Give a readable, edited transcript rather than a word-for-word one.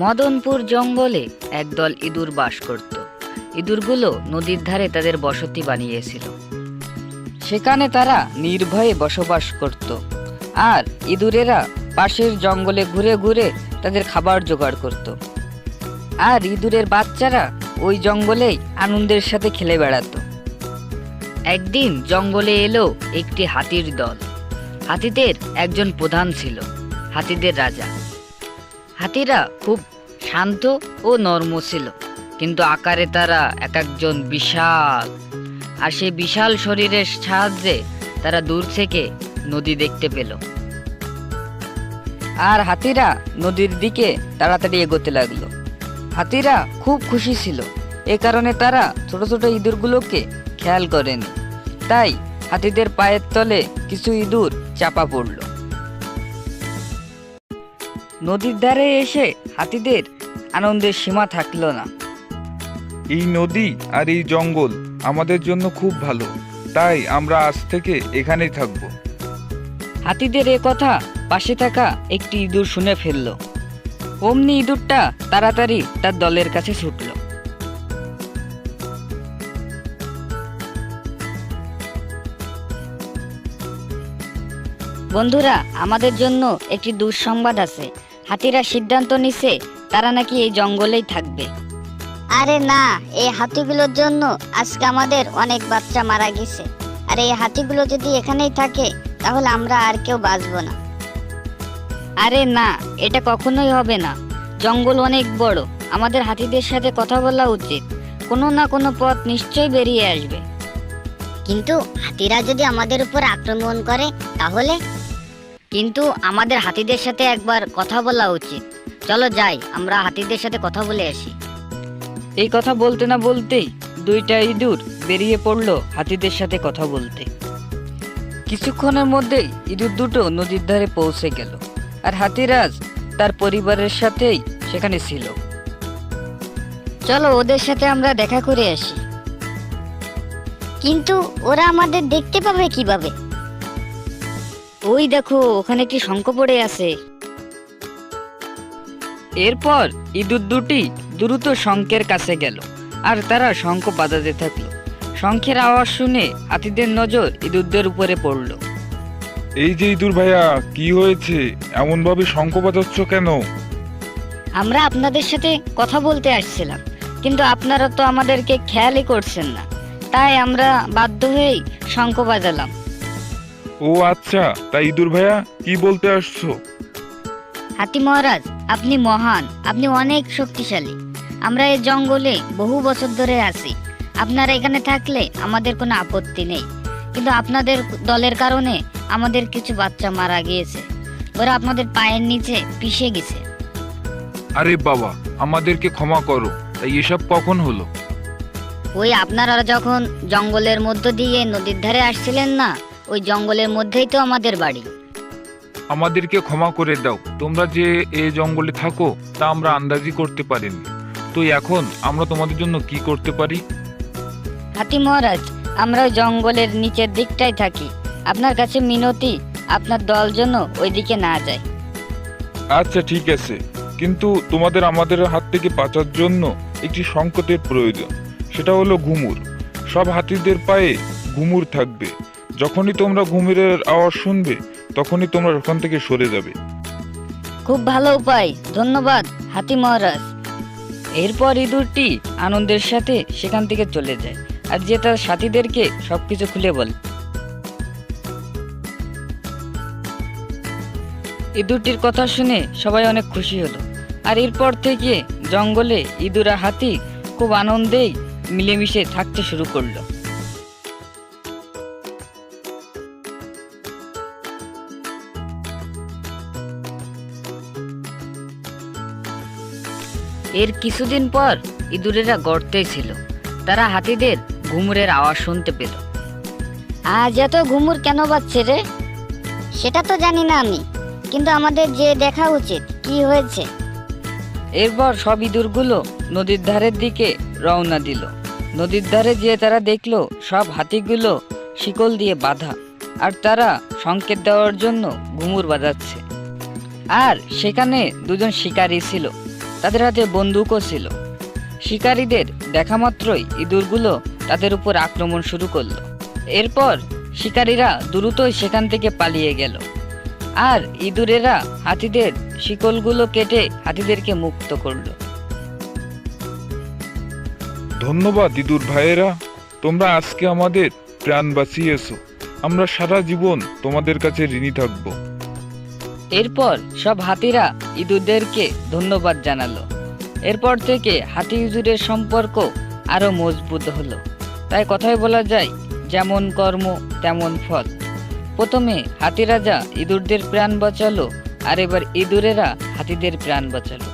মদনপুর জঙ্গলে একদল ইঁদুর বাস করত। ইঁদুরগুলো নদীর ধারে তাদের বসতি বানিয়েছিল। সেখানে তারা নির্ভয়ে বসবাস করত। আর ইঁদুরেরা পাশের জঙ্গলে ঘুরে ঘুরে তাদের খাবার জোগাড় করত। আর ইঁদুরের বাচ্চারা ওই জঙ্গলেই আনন্দের সাথে খেলে বেড়াতো। একদিন জঙ্গলে এলো একটি হাতির দল। হাতিদের একজন প্রধান ছিল, হাতিদের রাজা। হাতিরা খুব শান্ত ও নরম ছিল, কিন্তু আকারে তারা এক একজন বিশাল। আর সেই বিশাল শরীরের সাহায্যে তারা দূর থেকে নদী দেখতে পেল। আর হাতিরা নদীর দিকে তাড়াতাড়ি এগোতে লাগলো। হাতিরা খুব খুশি ছিল, এ কারণে তারা ছোট ছোট ইঁদুরগুলোকে খেয়াল করেনি। তাই হাতিদের পায়ের তলে কিছু ইঁদুর চাপা পড়ল। নদীর ধারে এসে হাতিদের আনন্দের সীমা থাকলো না। এই নদী আর এই জঙ্গল আমাদের জন্য খুব ভালো, তাই আমরা আজ থেকে এখানেই থাকবো। হাতিদের এ কথা পাশে থাকা একটি ইঁদুর শুনে ফেলল। অমনি ইঁদুরটা তাড়াতাড়ি তার দলের কাছে ছুটল। বন্ধুরা, আমাদের জন্য একটি দুঃসংবাদ আছে। হাতিরা সিদ্ধান্ত নিছে তারা নাকি এই জঙ্গলেই থাকবে। আরে না, এই হাতিগুলোর জন্য আজকে আমাদের অনেক বাচ্চা মারা গেছে। আর এই হাতিগুলো যদি এখানেই থাকে তাহলে আমরা আর কেউ বাঁচবো না। আরে না, এটা কখনোই হবে না। জঙ্গল অনেক বড়, আমাদের হাতিদের সাথে কথা বলা উচিত। কোনো না কোনো পথ নিশ্চয়ই বেরিয়ে আসবে। কিন্তু হাতিরা যদি আমাদের উপর আক্রমণ করে তাহলে? কিন্তু আমাদের হাতিদের সাথে একবার কথা বলা উচিত। চলো যাই, আমরা হাতিদের সাথে কথা বলে আসি। এই কথা বলতে না বলতেই দুইটা ইঁদুর বেরিয়ে পড়লো হাতিদের সাথে কথা বলতে। কিছুক্ষণের মধ্যেই ইঁদুর দুটো নদীর ধারে পৌঁছে গেল। আর হাতিরাজ তার পরিবারের সাথেই সেখানে ছিল। চলো ওদের সাথে আমরা দেখা করে আসি। কিন্তু ওরা আমাদের দেখতে পাবে কিভাবে? ওই দেখো, ওখানে একটি শঙ্খ পড়ে আছে। এরপর ইঁদুর দুটি দ্রুত শঙ্খের কাছে গেল আর তারা শঙ্খ বাজাতে থাকলো। শঙ্খের আওয়াজ শুনে হাতিদের নজর ইঁদুরদের উপরে পড়ল। এই যে ইঁদুর ভাইয়া, কি হয়েছে? এমন ভাবে শঙ্খ বাজাচ্ছ কেন? আমরা আপনাদের সাথে কথা বলতে আসছিলাম, কিন্তু আপনারা তো আমাদেরকে খেয়ালই করছেন না। তাই আমরা বাধ্য হয়েই শঙ্খ বাজালাম। ও আচ্ছা, তাই ইঁদুর ভাইয়া কি বলতে আসছো? হাতি মহারাজ, আপনি মহান, আপনি অনেক শক্তিশালী। আমরা এই জঙ্গলে বহু বছর ধরে আছি। আপনারা এখানে থাকলে আমাদের কোনো আপত্তি নেই, কিন্তু আপনাদের দলের কারণে আমাদের কিছু বাচ্চা মারা গিয়েছে। ওরা আপনাদের পায়ের নিচে পিষে গেছে। আরে বাবা, আমাদেরকে ক্ষমা করো। তাই এসব কখন হলো? ওই আপনারা যখন জঙ্গলের মধ্য দিয়ে নদীর ধারে আসছিলেন না, ওই জঙ্গলের মধ্যেই তো আমাদের বাড়ি। আমাদেরকে ক্ষমা করে দাও। তোমরা যে এই জঙ্গলে থাকো তা আমরা আন্দাজি করতে পারিনি। তো এখন আমরা তোমাদের জন্য কি করতে পারি? হাতি মহারাজ, আমরা ওই জঙ্গলের নিচের দিকটাই থাকি। আপনার কাছে মিনতি, আপনার দল যেন ওইদিকে না যায়। আচ্ছা ঠিক আছে, কিন্তু তোমাদের আমাদের হাত থেকে বাঁচার জন্য একটি সংকেতের প্রয়োজন। সেটা হলো ঘুমুর। সব হাতিদের পায়ে ঘুমুর থাকবে। যখনই তোমরা ঘুমুরের আওয়াজ শুনবে তখনই তোমরা ওখান থেকে সরে যাবে। খুব ভালো উপায়, ধন্যবাদ হাতি মহারাজ। এরপর ইঁদুরটি আনন্দের সাথে সেখান থেকে চলে যায় আর যে তার সাথীদেরকে সবকিছু খুলে বলে। ইঁদুরটির কথা শুনে সবাই অনেক খুশি হলো। আর এরপর থেকে জঙ্গলে ইঁদুর আর হাতি খুব আনন্দেই মিলেমিশে থাকতে শুরু করলো। এর কিছুদিন পর ইঁদুরেরা গর্তে ছিল। তারা হাতিদের ঘুমুরের আওয়াজ শুনতে পেল। আজ এত ঘুমুর কেন বাজছে রে? সেটা তো জানি না আমি, কিন্তু আমাদের যে দেখা উচিত কি হয়েছে। এরপর সব ইঁদুরগুলো নদীর ধারের দিকে রওনা দিল। নদীর ধারে গিয়ে তারা দেখলো সব হাতিগুলো শিকল দিয়ে বাঁধা, আর তারা সংকেত দেওয়ার জন্য ঘুমুর বাজাচ্ছে। আর সেখানে দুজন শিকারী ছিল। তাদের হাতে বন্দুকও ছিল। শিকারীদের দেখা মাত্রই ইঁদুরগুলো তাদের উপর আক্রমণ শুরু করলো। এরপর শিকারীরা দ্রুতই সেখান থেকে পালিয়ে গেল, আর ইঁদুরেরা হাতিদের শিকলগুলো কেটে হাতিদেরকে মুক্ত করলো। ধন্যবাদ ইঁদুর ভাইয়েরা, তোমরা আজকে আমাদের প্রাণ বাঁচিয়েছো। আমরা সারা জীবন তোমাদের কাছে ঋণী থাকবো। এরপর সব হাতিরা ইঁদুরদেরকে ধন্যবাদ জানালো। এরপর থেকে হাতি ইঁদুরের সম্পর্ক আরো মজবুত হলো। তাই কথায় বলা যায়, যেমন কর্ম তেমন ফল। প্রথমে হাতি রাজা ইঁদুরদের প্রাণ বাঁচালো, আর এবার ইঁদুরেরা হাতিদের প্রাণ বাঁচালো।